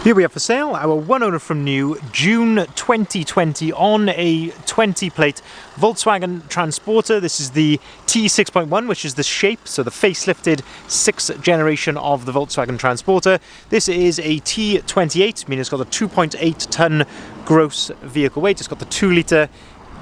Here we have for sale our one owner from new, June 2020, on a 20 plate Volkswagen Transporter. This is the T6.1, which is the shape, so the facelifted 6th generation of the Volkswagen Transporter. This is a T28, meaning it's got a 2.8 ton gross vehicle weight. It's got the 2 litre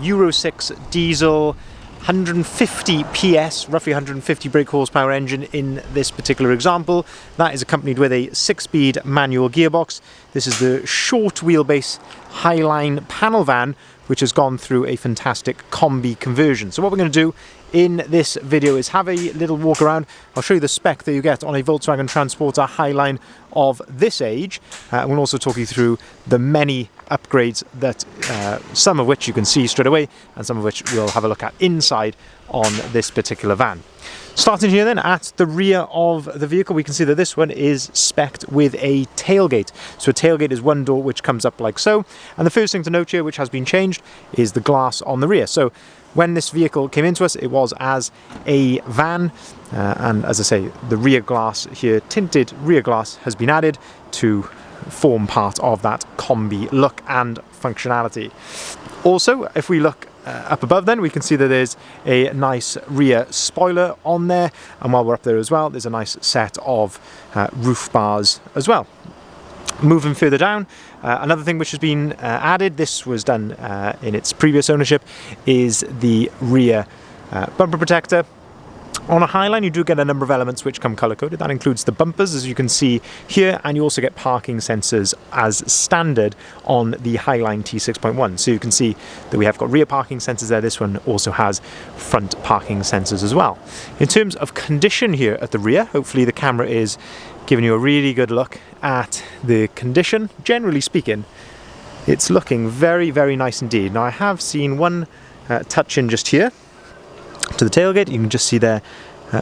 Euro 6 diesel, 150 PS, roughly 150 brake horsepower engine in this particular example. That is accompanied with a 6-speed manual gearbox. This is the short wheelbase Highline panel van, which has gone through a fantastic Kombi conversion. So what we're going to do in this video is have a little walk around. I'll show you the spec that you get on a Volkswagen Transporter Highline of this age. We'll also talk you through the many upgrades that some of which you can see straight away and some of which we'll have a look at inside on this particular van. Starting here then at the rear of the vehicle, we can see that this one is spec'd with a tailgate. So a tailgate is one door which comes up like so, and the first thing to note here which has been changed is the glass on the rear. So when this vehicle came into us, it was as a van, and as I say, the rear glass here, tinted rear glass, has been added to form part of that Kombi look and functionality. Also, if we look up above then, we can see that there's a nice rear spoiler on there, and while we're up there as well, there's a nice set of roof bars as well. Moving further down, another thing which has been added, this was done in its previous ownership, is the rear bumper protector. On a Highline you do get a number of elements which come colour-coded. That includes the bumpers, as you can see here, and you also get parking sensors as standard on the Highline T6.1. So you can see that we have got rear parking sensors there. This one also has front parking sensors as well. In terms of condition here at the rear, hopefully the camera is giving you a really good look at the condition. Generally speaking, it's looking very, very nice indeed. Now I have seen one touch in just here to the tailgate. You can just see there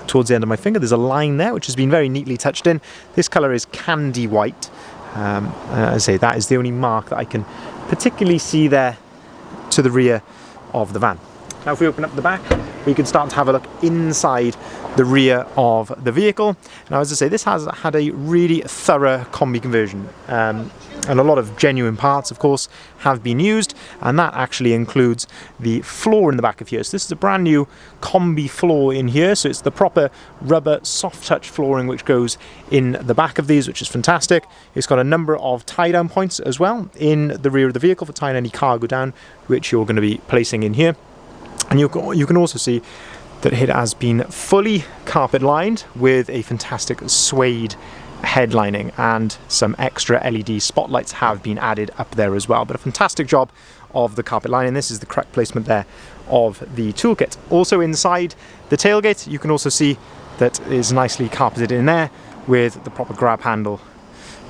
towards the end of my finger there's a line there which has been very neatly touched in. This colour is candy white. As I say, that is the only mark that I can particularly see there to the rear of the van. Now if we open up the back, we can start to have a look inside the rear of the vehicle. Now as I say, this has had a really thorough Kombi conversion, and a lot of genuine parts of course have been used, and that actually includes the floor in the back of here. So this is a brand new Kombi floor in here, so it's the proper rubber soft touch flooring which goes in the back of these, which is fantastic. It's got a number of tie down points as well in the rear of the vehicle for tying any cargo down, which you're going to be placing in here. And you can also see that it has been fully carpet lined with a fantastic suede headlining, and some extra LED spotlights have been added up there as well. But a fantastic job of the carpet lining. This is the correct placement there of the toolkit. Also inside the tailgate, you can also see that is nicely carpeted in there with the proper grab handle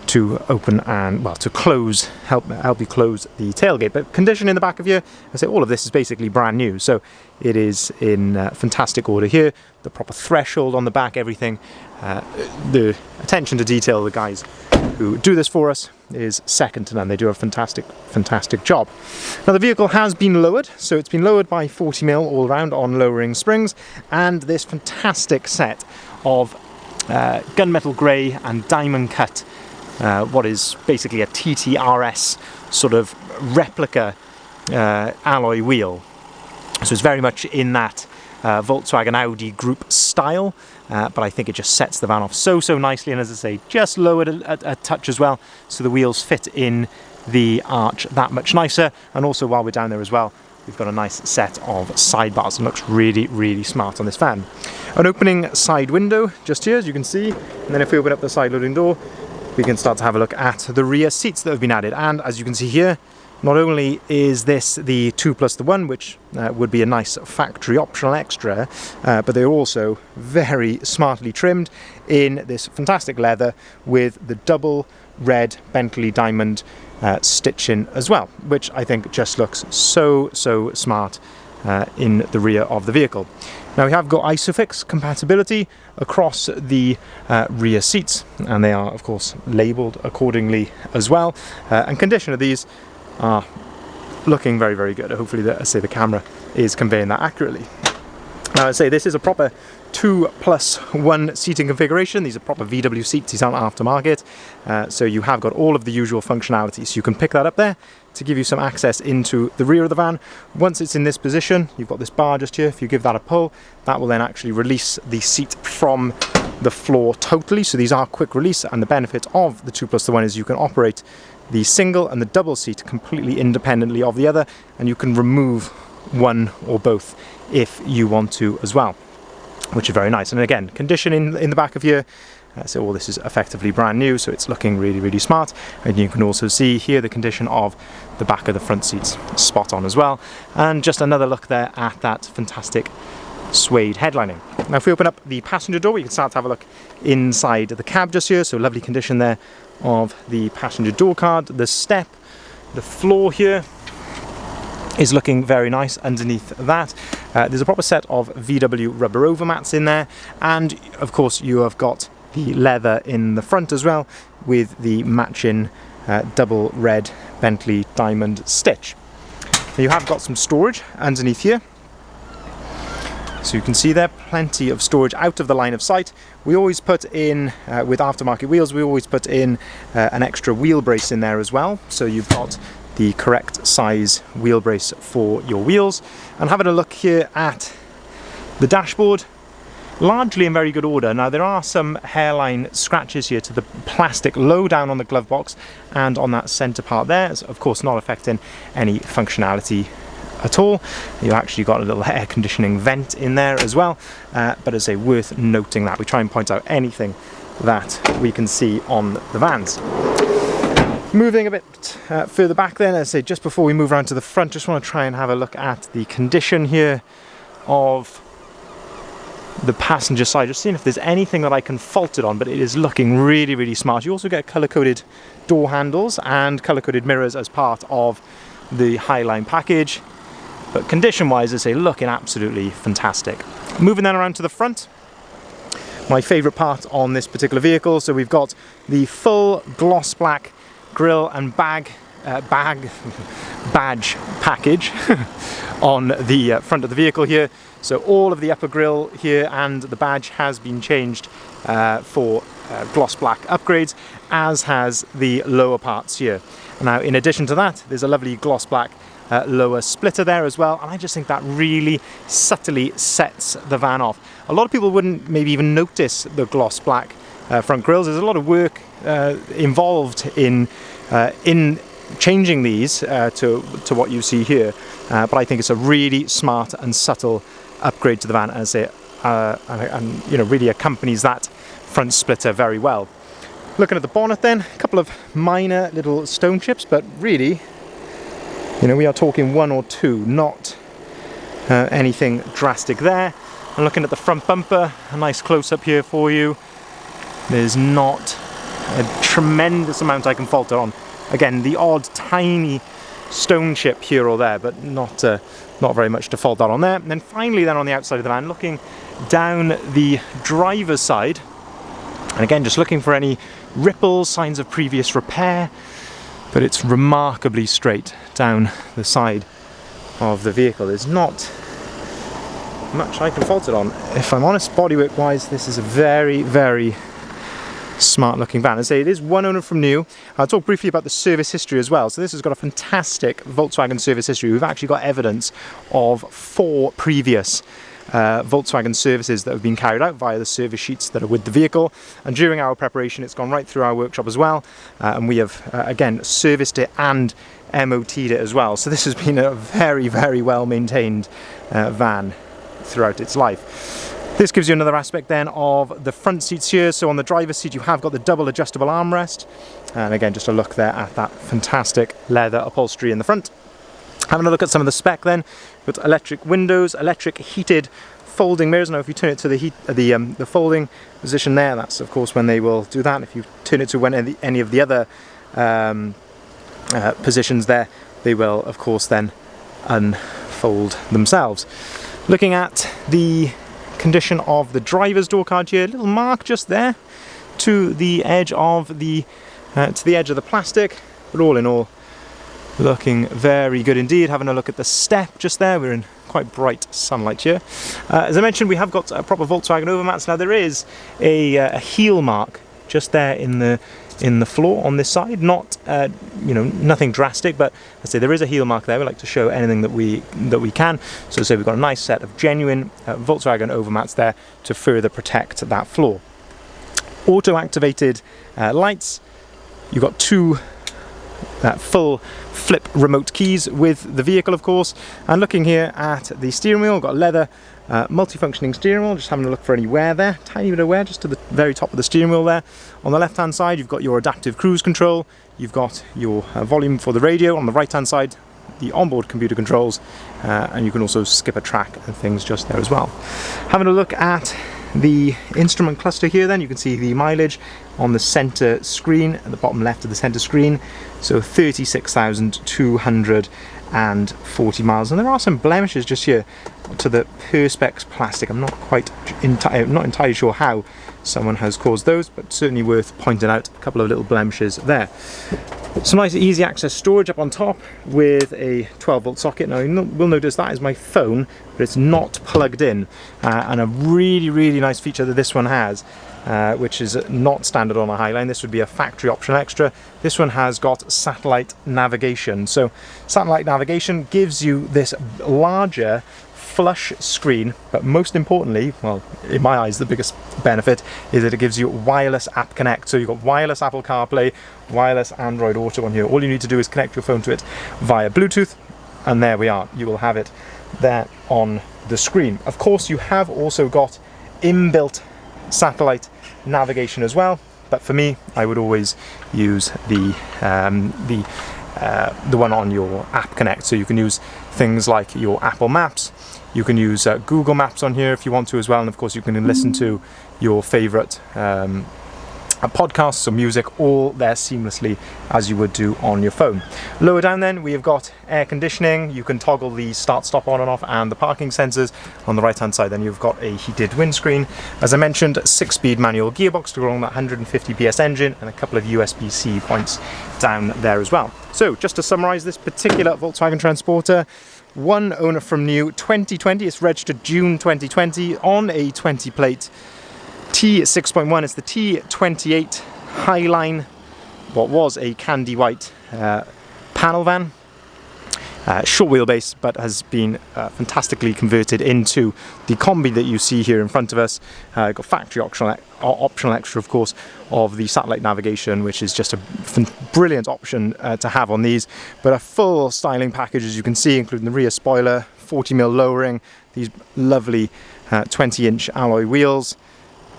to open and, well, to close, help you close the tailgate. But condition in the back of here, I say all of this is basically brand new, so it is in fantastic order here. The proper threshold on the back, everything, the attention to detail of the guys who do this for us is second to none. They do a fantastic job. Now the vehicle has been lowered, so it's been lowered by 40mm all around on lowering springs, and this fantastic set of gunmetal grey and diamond cut what is basically a TTRS sort of replica alloy wheel. So it's very much in that Volkswagen Audi group style, but I think it just sets the van off so nicely, and as I say, just lowered a touch as well, so the wheels fit in the arch that much nicer. And also while we're down there as well, we've got a nice set of sidebars and looks really smart on this van. An opening side window just here, as you can see, and then if we open up the side loading door, we can start to have a look at the rear seats that have been added. And as you can see here, not only is this the 2+1, which would be a nice factory optional extra, but they're also very smartly trimmed in this fantastic leather with the double red Bentley diamond stitching as well, which I think just looks so smart in the rear of the vehicle. Now we have got ISOFIX compatibility across the rear seats, and they are of course labelled accordingly as well, and condition of these are looking very good. Hopefully the camera is conveying that accurately. Now I say this is a proper 2+1 seating configuration. These are proper VW seats, these aren't aftermarket. So you have got all of the usual functionality. So you can pick that up there to give you some access into the rear of the van. Once it's in this position, you've got this bar just here. If you give that a pull, that will then actually release the seat from the floor totally. So these are quick release, and the benefit of the 2+1 is you can operate the single and the double seat completely independently of the other, and you can remove one or both if you want to as well, which is very nice. And again, condition in the back of here, so all this is effectively brand new, so it's looking really, really smart. And you can also see here the condition of the back of the front seats, spot on as well. And just another look there at that fantastic suede headlining. Now if we open up the passenger door, we can start to have a look inside the cab just here. So lovely condition there of the passenger door card, the step, the floor here is looking very nice underneath that. There's a proper set of VW rubber overmats in there, and of course you have got the leather in the front as well with the matching double red Bentley diamond stitch. Now you have got some storage underneath here. So you can see there, plenty of storage out of the line of sight. We always put in, with aftermarket wheels, we always put in an extra wheel brace in there as well. So you've got the correct size wheel brace for your wheels. And having a look here at the dashboard, largely in very good order. Now there are some hairline scratches here to the plastic low down on the glove box and on that centre part there. It's of course not affecting any functionality at all. You actually got a little air conditioning vent in there as well, but as I say, worth noting that we try and point out anything that we can see on the vans. Moving a bit further back then, as I say, just before we move around to the front, just want to try and have a look at the condition here of the passenger side, just seeing if there's anything that I can fault it on, but it is looking really, really smart. You also get colour-coded door handles and colour-coded mirrors as part of the Highline package, but condition-wise, as I say, looking absolutely fantastic. Moving then around to the front, my favourite part on this particular vehicle, so we've got the full gloss black grille and badge package on the front of the vehicle here. So all of the upper grille here and the badge has been changed for gloss black upgrades, as has the lower parts here. Now in addition to that, there's a lovely gloss black lower splitter there as well, and I just think that really subtly sets the van off. A lot of people wouldn't maybe even notice the gloss black front grills. There's a lot of work involved in changing these to what you see here, but I think it's a really smart and subtle upgrade to the van, as it and you know, really accompanies that front splitter very well. Looking at the bonnet then, a couple of minor little stone chips, but really, you know, we are talking one or two, not anything drastic there. And looking at the front bumper, a nice close-up here for you. There's not a tremendous amount I can fault it on. Again, the odd tiny stone chip here or there, but not very much to fault that on there. And then finally then on the outside of the van, looking down the driver's side, and again just looking for any ripples, signs of previous repair, but it's remarkably straight down the side of the vehicle. There's not much I can fault it on. If I'm honest, bodywork wise, this is a very, very smart looking van. As I say, it is one owner from new. I'll talk briefly about the service history as well. So this has got a fantastic Volkswagen service history. We've actually got evidence of 4 previous Volkswagen services that have been carried out via the service sheets that are with the vehicle, and during our preparation it's gone right through our workshop as well, and we have again serviced it and MOT'd it as well. So this has been a very, very well maintained van throughout its life. This gives you another aspect then of the front seats here. So on the driver's seat you have got the double adjustable armrest, and again just a look there at that fantastic leather upholstery in the front. Having a look at some of the spec then, we've got electric windows, electric heated folding mirrors. Now if you turn it to the folding position there, that's of course when they will do that. If you turn it to any of the other positions there, they will of course then unfold themselves. Looking at the condition of the driver's door card here, a little mark just there to the edge of the plastic, but all in all, looking very good indeed. Having a look at the step just there, we're in quite bright sunlight here. As I mentioned, we have got a proper Volkswagen overmats. Now there is a heel mark just there in the floor on this side. Not you know, nothing drastic, but I say there is a heel mark there. We like to show anything that we can. So say we've got a nice set of genuine Volkswagen overmats there to further protect that floor. Auto activated lights. You've got two full flip remote keys with the vehicle, of course. And looking here at the steering wheel, got leather multifunctioning steering wheel. Just having a look for any wear there, tiny bit of wear just to the very top of the steering wheel there. On the left hand side, you've got your adaptive cruise control, you've got your volume for the radio. On the right hand side, the onboard computer controls, and you can also skip a track and things just there as well. Having a look at the instrument cluster here, then you can see the mileage on the center screen at the bottom left of the center screen. So 36,240 miles, and there are some blemishes just here to the Perspex plastic. I'm not entirely sure how someone has caused those, but certainly worth pointing out. A couple of little blemishes there. Some nice easy access storage up on top with a 12-volt socket. Now you will notice that is my phone, but it's not plugged in, and a really nice feature that this one has, which is not standard on a Highline. This would be a factory optional extra. This one has got satellite navigation. So satellite navigation gives you this larger flush screen, but most importantly, well, in my eyes, the biggest benefit is that it gives you wireless app connect. So you've got wireless Apple CarPlay, wireless Android Auto on here. All you need to do is connect your phone to it via Bluetooth, and there we are. You will have it there on the screen. Of course, you have also got inbuilt satellite navigation as well, but for me, I would always use the one on your app connect. So you can use things like your Apple Maps. You can use Google Maps on here if you want to as well, and of course you can listen to your favorite podcasts or music all there seamlessly as you would do on your phone. Lower down then we have got air conditioning. You can toggle the start stop on and off and the parking sensors. On the right hand side then you've got a heated windscreen. As I mentioned, 6-speed manual gearbox to go along that 150 PS engine, and a couple of USB-C points down there as well. So just to summarize this particular Volkswagen Transporter, one owner from new, 2020, it's registered June 2020 on a 20 plate T6.1. It's the T28 Highline, what was a candy white panel van. Short wheelbase, but has been fantastically converted into the Kombi that you see here in front of us. Got factory optional extra, of course, of the satellite navigation, which is just a brilliant option to have on these. But a full styling package, as you can see, including the rear spoiler, 40mm lowering, these lovely 20-inch alloy wheels,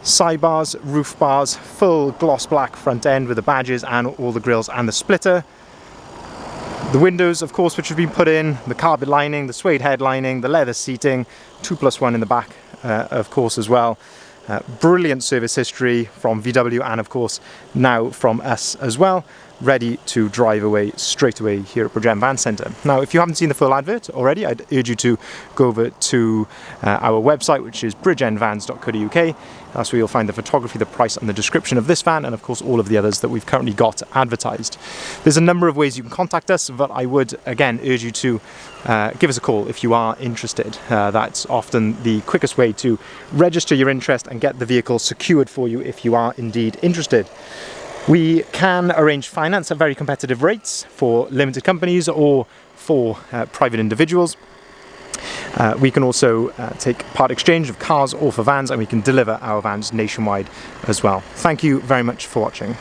sidebars, roof bars, full gloss black front end with the badges and all the grills and the splitter. The windows, of course, which have been put in, the carpet lining, the suede head lining, the leather seating, 2+1 in the back, of course, as well. Brilliant service history from VW and, of course, now from us as well. Ready to drive away straight away here at Bridgend Van Centre. Now, if you haven't seen the full advert already, I'd urge you to go over to our website, which is bridgendvans.co.uk. That's where you'll find the photography, the price, and the description of this van, and of course all of the others that we've currently got advertised. There's a number of ways you can contact us, but I would again urge you to give us a call if you are interested. That's often the quickest way to register your interest and get the vehicle secured for you if you are indeed interested. We can arrange finance at very competitive rates for limited companies or for private individuals. We can also take part exchange of cars or for vans, and we can deliver our vans nationwide as well. Thank you very much for watching.